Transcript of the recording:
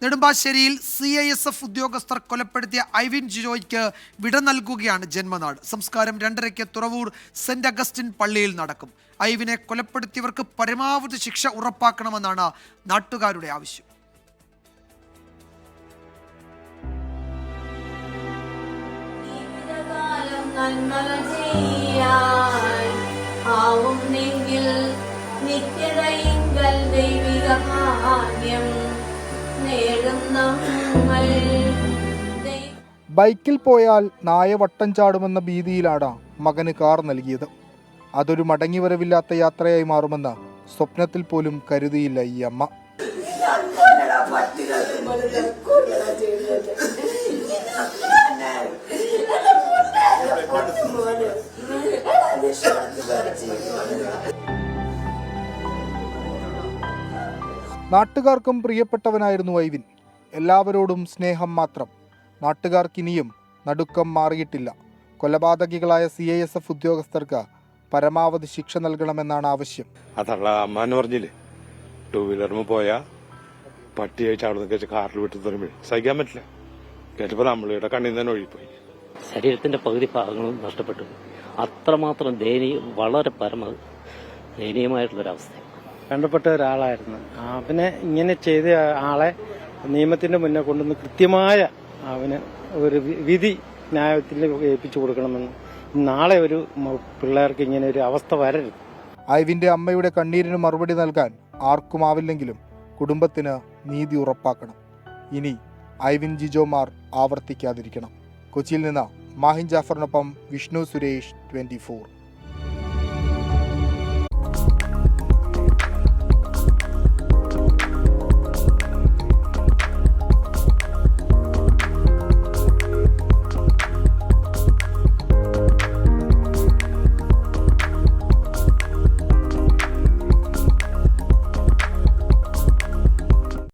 നെടുമ്പാശ്ശേരിയിൽ CISF ഉദ്യോഗസ്ഥർ കൊലപ്പെടുത്തിയ ഐവിൻ ജിജോയ്ക്ക് വിട നൽകുകയാണ് ജന്മനാട്. സംസ്കാരം 2:30-ക്ക് തുറവൂർ സെന്റ് അഗസ്റ്റിൻ പള്ളിയിൽ നടക്കും. ഐവിനെ കൊലപ്പെടുത്തിയവർക്ക് പരമാവധി ശിക്ഷ ഉറപ്പാക്കണമെന്നാണ് നാട്ടുകാരുടെ ആവശ്യം. ബൈക്കിൽ പോയാൽ നായ വട്ടം ചാടുമെന്ന ഭീതിയിലാണ് മകന് കാർ നൽകിയത്. അതൊരു മടങ്ങിവരവില്ലാത്ത യാത്രയായി മാറുമെന്ന് സ്വപ്നത്തിൽ പോലും കരുതിയില്ല ഈ അമ്മ. നാട്ടുകാർക്കും പ്രിയപ്പെട്ടവനായിരുന്നു ഐവിൻ. എല്ലാവരോടും സ്നേഹം മാത്രം. നാട്ടുകാർക്കിനിയും നടുക്കം മാറിയിട്ടില്ല. കൊലപാതകികളായ CISF ഉദ്യോഗസ്ഥർക്ക് പരമാവധി ശിക്ഷ നൽകണമെന്നാണ് ആവശ്യം. അതല്ല അമ്മാന്ന് പറഞ്ഞില്ലേ, 2 വീലറിന് പോയാ പട്ടിയെ ചാടുന്ന കാറിൽ വിട്ടു തരുമ്പോൾ സഹിക്കാൻ പറ്റില്ല. കേട്ടപ്പോ നമ്മളിവിടെ കണ്ണിൽ തന്നെ ഒഴിപ്പോയി. ശരീരത്തിന്റെ പകുതി ഭാഗങ്ങളും നഷ്ടപ്പെട്ടു. അത്രമാത്രം വളരെ ദയനീയമായിട്ടുള്ളൊരവസ്ഥ. വേണ്ടപ്പെട്ട ഒരാളായിരുന്നു. അവനെ ഇങ്ങനെ ചെയ്ത ആളെ നിയമത്തിന്റെ മുന്നേ കൊണ്ടുവന്ന് കൃത്യമായ അവന് ഒരു വിധി ന്യായത്തിൽ ഏൽപ്പിച്ചു കൊടുക്കണമെന്ന്. നാളെ ഒരു പിള്ളേർക്ക് ഇങ്ങനെ ഒരു അവസ്ഥ വരരുത്. ഐവിന്റെ അമ്മയുടെ കണ്ണീരിന് മറുപടി നൽകാൻ ആർക്കുമാവില്ലെങ്കിലും കുടുംബത്തിന് നീതി ഉറപ്പാക്കണം. ഇനി ഐവിൻ ജിജോമാർ ആവർത്തിക്കാതിരിക്കണം. കൊച്ചിയിൽ നിന്ന് മാഹിൻ ജാഫറിനൊപ്പം വിഷ്ണു സുരേഷ്, 24.